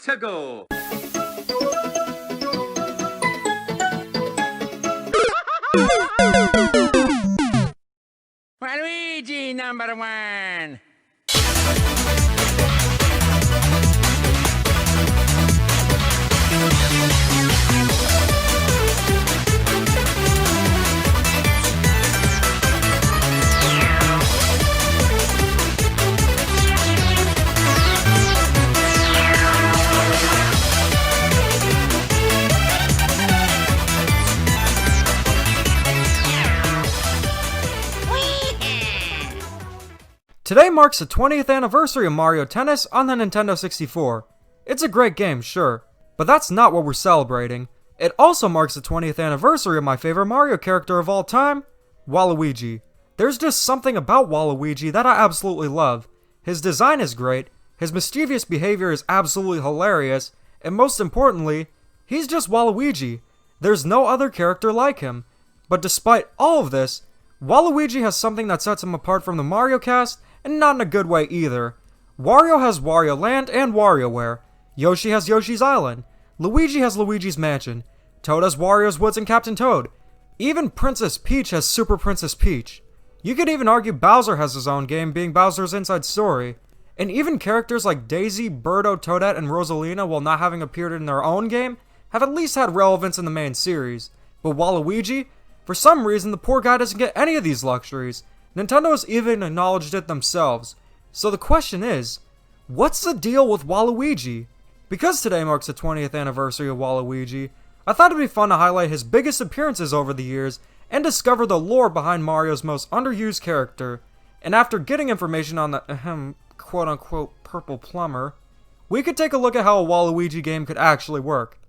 to go. Waluigi #1. Today marks the 20th anniversary of Mario Tennis on the Nintendo 64. It's a great game, sure, but that's not what we're celebrating. It also marks the 20th anniversary of my favorite Mario character of all time, Waluigi. There's just something about Waluigi that I absolutely love. His design is great, his mischievous behavior is absolutely hilarious, and most importantly, he's just Waluigi. There's no other character like him. But despite all of this, Waluigi has something that sets him apart from the Mario cast, and not in a good way either. Wario has Wario Land and WarioWare. Yoshi has Yoshi's Island. Luigi has Luigi's Mansion. Toad has Wario's Woods and Captain Toad. Even Princess Peach has Super Princess Peach. You could even argue Bowser has his own game, being Bowser's Inside Story. And even characters like Daisy, Birdo, Toadette, and Rosalina, while not having appeared in their own game, have at least had relevance in the main series. But Waluigi, for some reason, the poor guy doesn't get any of these luxuries. Nintendo has even acknowledged it themselves. So the question is, what's the deal with Waluigi? Because today marks the 20th anniversary of Waluigi, I thought it'd be fun to highlight his biggest appearances over the years and discover the lore behind Mario's most underused character. And after getting information on the quote-unquote purple plumber, we could take a look at how a Waluigi game could actually work.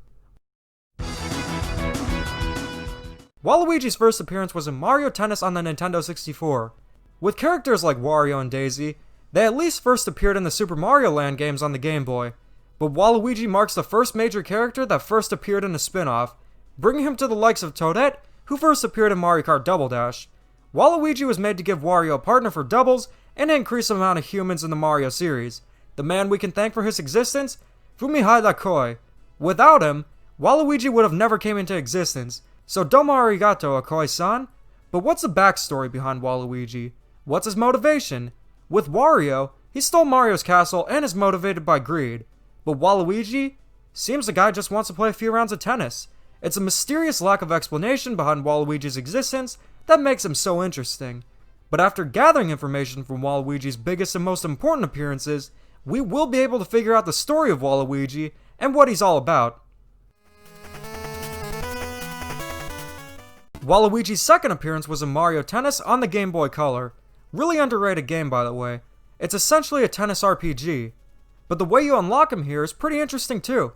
Waluigi's first appearance was in Mario Tennis on the Nintendo 64. With characters like Wario and Daisy, they at least first appeared in the Super Mario Land games on the Game Boy. But Waluigi marks the first major character that first appeared in a spin-off, bringing him to the likes of Toadette, who first appeared in Mario Kart Double Dash. Waluigi was made to give Wario a partner for doubles and increase the amount of humans in the Mario series. The man we can thank for his existence? Fumihide Koi. Without him, Waluigi would have never came into existence. So domo arigato, Akoi-san. But what's the backstory behind Waluigi? What's his motivation? With Wario, he stole Mario's castle and is motivated by greed. But Waluigi? Seems the guy just wants to play a few rounds of tennis. It's a mysterious lack of explanation behind Waluigi's existence that makes him so interesting. But after gathering information from Waluigi's biggest and most important appearances, we will be able to figure out the story of Waluigi and what he's all about. Waluigi's second appearance was in Mario Tennis on the Game Boy Color. Really underrated game, by the way. It's essentially a tennis RPG. But the way you unlock him here is pretty interesting too.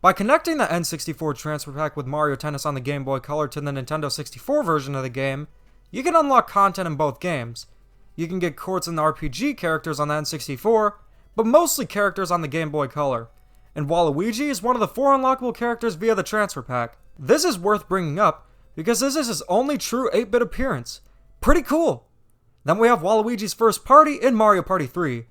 By connecting the N64 transfer pack with Mario Tennis on the Game Boy Color to the Nintendo 64 version of the game, you can unlock content in both games. You can get courts and RPG characters on the N64, but mostly characters on the Game Boy Color. And Waluigi is one of the 4 unlockable characters via the transfer pack. This is worth bringing up, because this is his only true 8-bit appearance. Pretty cool! Then we have Waluigi's first party in Mario Party 3.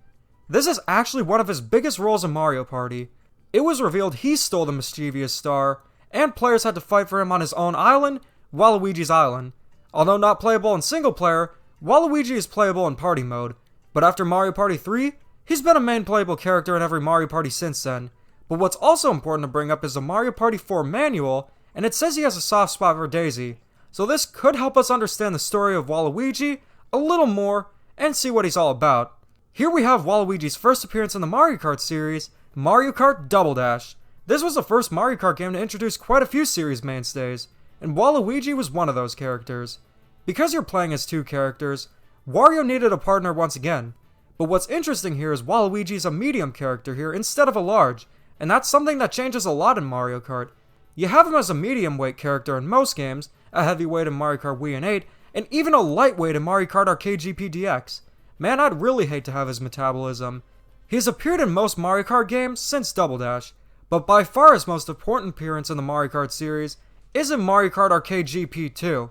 This is actually one of his biggest roles in Mario Party. It was revealed he stole the mischievous star, and players had to fight for him on his own island, Waluigi's Island. Although not playable in single player, Waluigi is playable in party mode. But after Mario Party 3, he's been a main playable character in every Mario Party since then. But what's also important to bring up is the Mario Party 4 manual, and it says he has a soft spot for Daisy. So this could help us understand the story of Waluigi a little more and see what he's all about. Here we have Waluigi's first appearance in the Mario Kart series, Mario Kart Double Dash. This was the first Mario Kart game to introduce quite a few series mainstays, and Waluigi was one of those characters. Because you're playing as 2 characters, Wario needed a partner once again. But what's interesting here is Waluigi's a medium character here instead of a large, and that's something that changes a lot in Mario Kart. You have him as a medium weight character in most games, a heavyweight in Mario Kart Wii and 8, and even a lightweight in Mario Kart Arcade GP DX. Man, I'd really hate to have his metabolism. He's appeared in most Mario Kart games since Double Dash, but by far his most important appearance in the Mario Kart series is in Mario Kart Arcade GP 2.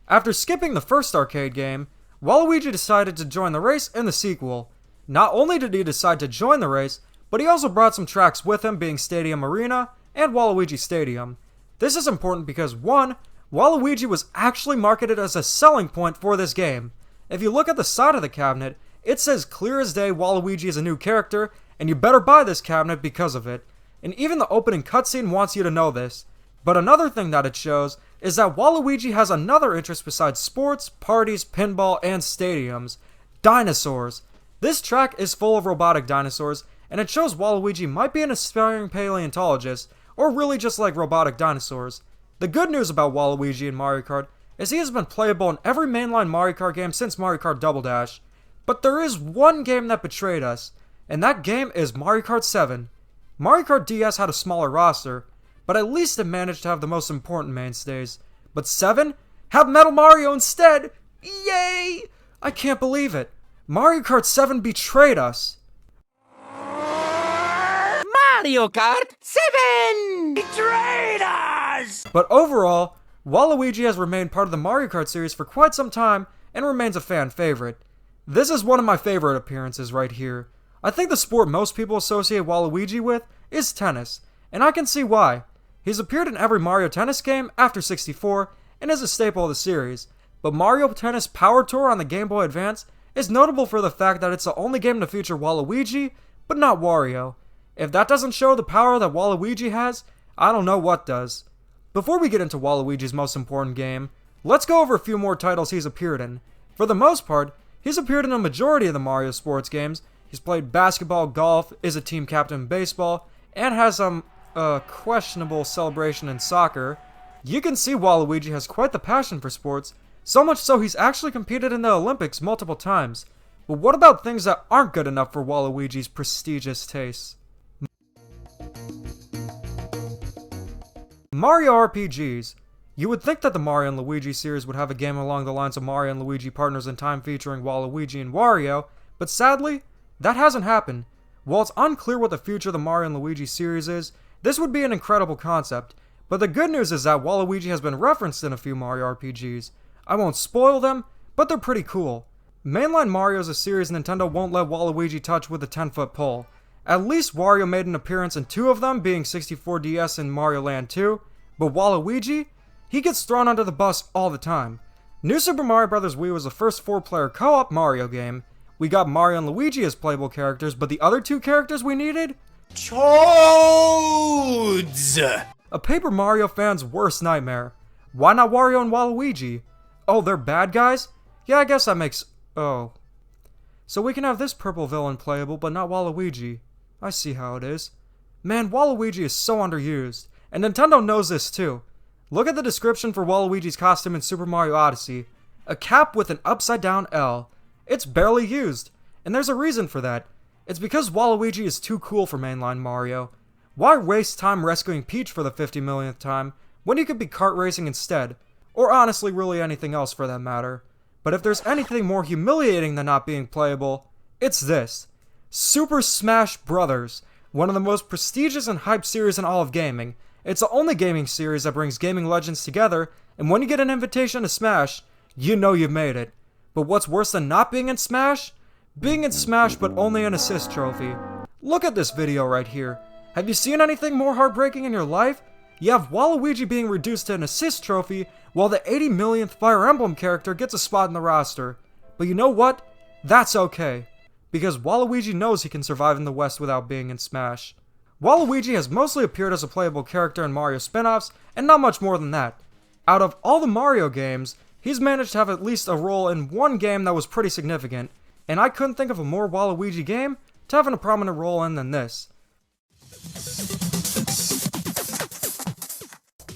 After skipping the first arcade game, Waluigi decided to join the race in the sequel. Not only did he decide to join the race, but he also brought some tracks with him, being Stadium Arena and Waluigi Stadium. This is important because 1. Waluigi was actually marketed as a selling point for this game. If you look at the side of the cabinet, it says clear as day Waluigi is a new character, and you better buy this cabinet because of it. And even the opening cutscene wants you to know this. But another thing that it shows is that Waluigi has another interest besides sports, parties, pinball, and stadiums. Dinosaurs. This track is full of robotic dinosaurs, and it shows Waluigi might be an aspiring paleontologist, or really just like robotic dinosaurs. The good news about Waluigi in Mario Kart is he has been playable in every mainline Mario Kart game since Mario Kart Double Dash. But there is one game that betrayed us, and that game is Mario Kart 7. Mario Kart DS had a smaller roster, but at least it managed to have the most important mainstays. But 7 had Metal Mario instead! Yay! I can't believe it. Mario Kart 7 betrayed us. Mario Kart 7 betrayed us! But overall, Waluigi has remained part of the Mario Kart series for quite some time and remains a fan favorite. This is one of my favorite appearances right here. I think the sport most people associate Waluigi with is tennis, and I can see why. He's appeared in every Mario Tennis game after 64 and is a staple of the series, but Mario Tennis Power Tour on the Game Boy Advance is notable for the fact that it's the only game to feature Waluigi, but not Wario. If that doesn't show the power that Waluigi has, I don't know what does. Before we get into Waluigi's most important game, let's go over a few more titles he's appeared in. For the most part, he's appeared in a majority of the Mario sports games. He's played basketball, golf, is a team captain in baseball, and has some questionable celebration in soccer. You can see Waluigi has quite the passion for sports, so much so he's actually competed in the Olympics multiple times. But what about things that aren't good enough for Waluigi's prestigious tastes? Mario RPGs. You would think that the Mario and Luigi series would have a game along the lines of Mario and Luigi Partners in Time featuring Waluigi and Wario, but sadly, that hasn't happened. While it's unclear what the future of the Mario and Luigi series is, this would be an incredible concept. But the good news is that Waluigi has been referenced in a few Mario RPGs. I won't spoil them, but they're pretty cool. Mainline Mario is a series Nintendo won't let Waluigi touch with a 10-foot pole. At least Wario made an appearance in 2 of them, being 64 DS and Mario Land 2, but Waluigi, he gets thrown under the bus all the time. New Super Mario Bros. Wii was the first 4-player co-op Mario game. We got Mario and Luigi as playable characters, but the other 2 characters we needed? Toads! A Paper Mario fan's worst nightmare. Why not Wario and Waluigi? Oh, they're bad guys? Yeah, I guess that makes... oh. So we can have this purple villain playable, but not Waluigi. I see how it is. Man, Waluigi is so underused. And Nintendo knows this too. Look at the description for Waluigi's costume in Super Mario Odyssey. A cap with an upside-down L. It's barely used. And there's a reason for that. It's because Waluigi is too cool for mainline Mario. Why waste time rescuing Peach for the 50 millionth time, when you could be kart racing instead? Or honestly, really anything else for that matter. But if there's anything more humiliating than not being playable, it's this. Super Smash Bros., one of the most prestigious and hyped series in all of gaming. It's the only gaming series that brings gaming legends together, and when you get an invitation to Smash, you know you've made it. But what's worse than not being in Smash? Being in Smash but only an assist trophy. Look at this video right here. Have you seen anything more heartbreaking in your life? You have Waluigi being reduced to an assist trophy, while the 80 millionth Fire Emblem character gets a spot in the roster. But you know what? That's okay. Because Waluigi knows he can survive in the West without being in Smash. Waluigi has mostly appeared as a playable character in Mario spin-offs, and not much more than that. Out of all the Mario games, he's managed to have at least a role in one game that was pretty significant, and I couldn't think of a more Waluigi game to have a prominent role in than this.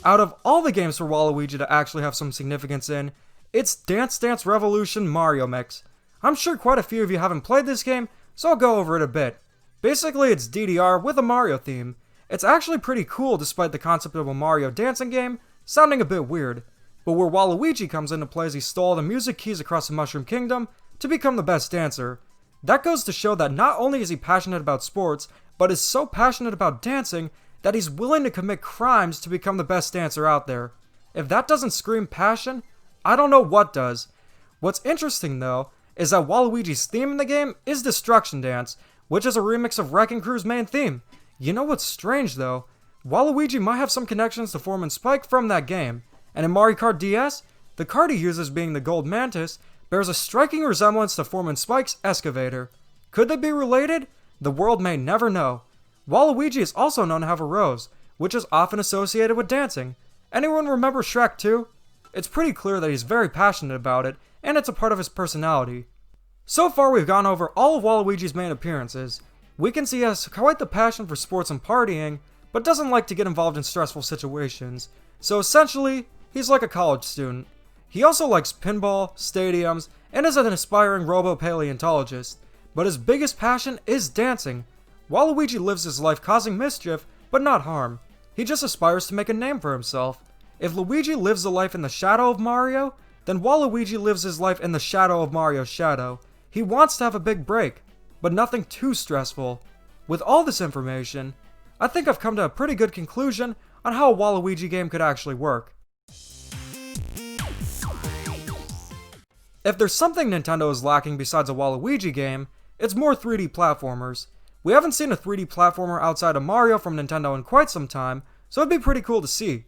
Out of all the games for Waluigi to actually have some significance in, it's Dance Dance Revolution Mario Mix. I'm sure quite a few of you haven't played this game, so I'll go over it a bit. Basically, it's DDR with a Mario theme. It's actually pretty cool despite the concept of a Mario dancing game sounding a bit weird. But where Waluigi comes into play is he stole the music keys across the Mushroom Kingdom to become the best dancer. That goes to show that not only is he passionate about sports, but is so passionate about dancing that he's willing to commit crimes to become the best dancer out there. If that doesn't scream passion, I don't know what does. What's interesting though, is that Waluigi's theme in the game is Destruction Dance, which is a remix of Wrecking Crew's main theme. You know what's strange though? Waluigi might have some connections to Foreman Spike from that game, and in Mario Kart DS, the card he uses being the Gold Mantis bears a striking resemblance to Foreman Spike's excavator. Could they be related? The world may never know. Waluigi is also known to have a rose, which is often associated with dancing. Anyone remember Shrek 2? It's pretty clear that he's very passionate about it, and it's a part of his personality. So far we've gone over all of Waluigi's main appearances. We can see he has quite the passion for sports and partying, but doesn't like to get involved in stressful situations. So essentially, he's like a college student. He also likes pinball, stadiums, and is an aspiring robo-paleontologist. But his biggest passion is dancing. Waluigi lives his life causing mischief, but not harm. He just aspires to make a name for himself. If Luigi lives a life in the shadow of Mario, then Waluigi lives his life in the shadow of Mario's shadow. He wants to have a big break, but nothing too stressful. With all this information, I think I've come to a pretty good conclusion on how a Waluigi game could actually work. If there's something Nintendo is lacking besides a Waluigi game, it's more 3D platformers. We haven't seen a 3D platformer outside of Mario from Nintendo in quite some time, so it'd be pretty cool to see.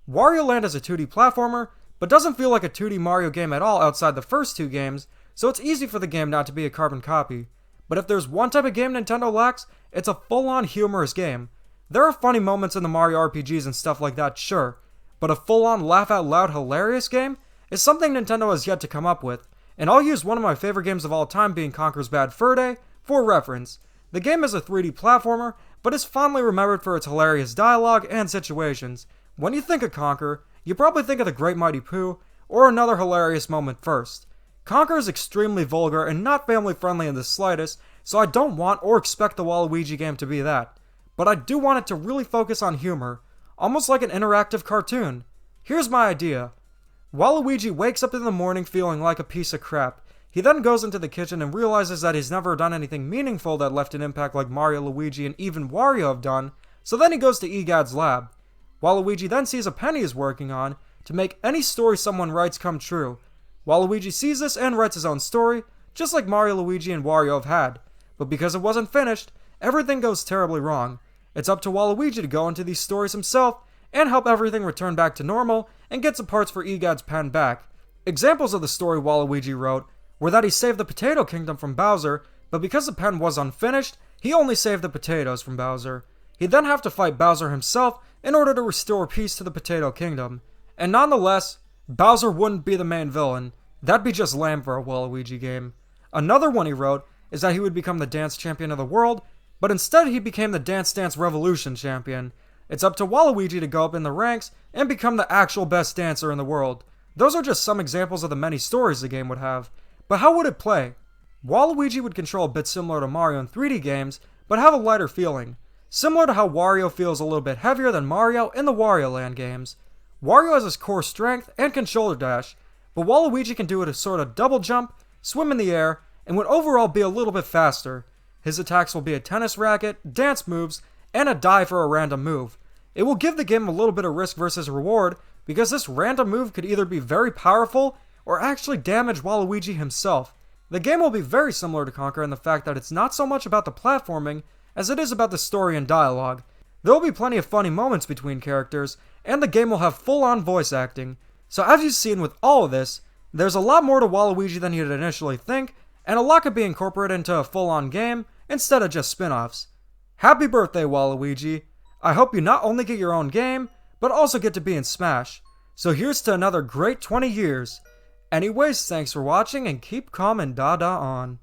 Wario Land is a 2D platformer, but doesn't feel like a 2D Mario game at all outside the first two games, so it's easy for the game not to be a carbon copy. But if there's one type of game Nintendo lacks, it's a full-on humorous game. There are funny moments in the Mario RPGs and stuff like that, sure, but a full-on laugh-out-loud hilarious game is something Nintendo has yet to come up with, and I'll use one of my favorite games of all time being Conker's Bad Fur Day for reference. The game is a 3D platformer, but is fondly remembered for its hilarious dialogue and situations. When you think of Conker, you probably think of the Great Mighty Pooh, or another hilarious moment first. Conker is extremely vulgar and not family-friendly in the slightest, so I don't want or expect the Waluigi game to be that. But I do want it to really focus on humor, almost like an interactive cartoon. Here's my idea. Waluigi wakes up in the morning feeling like a piece of crap. He then goes into the kitchen and realizes that he's never done anything meaningful that left an impact like Mario, Luigi, and even Wario have done, so then he goes to EGAD's lab. Waluigi then sees a pen he is working on to make any story someone writes come true. Waluigi sees this and writes his own story, just like Mario, Luigi, and Wario have had. But because it wasn't finished, everything goes terribly wrong. It's up to Waluigi to go into these stories himself and help everything return back to normal and get some parts for EGAD's pen back. Examples of the story Waluigi wrote were that he saved the Potato Kingdom from Bowser, but because the pen was unfinished, he only saved the potatoes from Bowser. He'd then have to fight Bowser himself in order to restore peace to the Potato Kingdom. And nonetheless, Bowser wouldn't be the main villain. That'd be just lame for a Waluigi game. Another one he wrote is that he would become the dance champion of the world, but instead he became the Dance Dance Revolution champion. It's up to Waluigi to go up in the ranks and become the actual best dancer in the world. Those are just some examples of the many stories the game would have. But how would it play? Waluigi would control a bit similar to Mario in 3D games, but have a lighter feeling. Similar to how Wario feels a little bit heavier than Mario in the Wario Land games. Wario has his core strength and can shoulder dash, but Waluigi can do it as sort of double jump, swim in the air, and would overall be a little bit faster. His attacks will be a tennis racket, dance moves, and a dive for a random move. It will give the game a little bit of risk versus reward, because this random move could either be very powerful or actually damage Waluigi himself. The game will be very similar to Conker in the fact that it's not so much about the platforming as it is about the story and dialogue. There will be plenty of funny moments between characters, and the game will have full-on voice acting. So as you've seen with all of this, there's a lot more to Waluigi than you'd initially think, and a lot could be incorporated into a full-on game instead of just spin-offs. Happy birthday, Waluigi! I hope you not only get your own game, but also get to be in Smash. So here's to another great 20 years. Anyways, thanks for watching and keep calm and Dada on.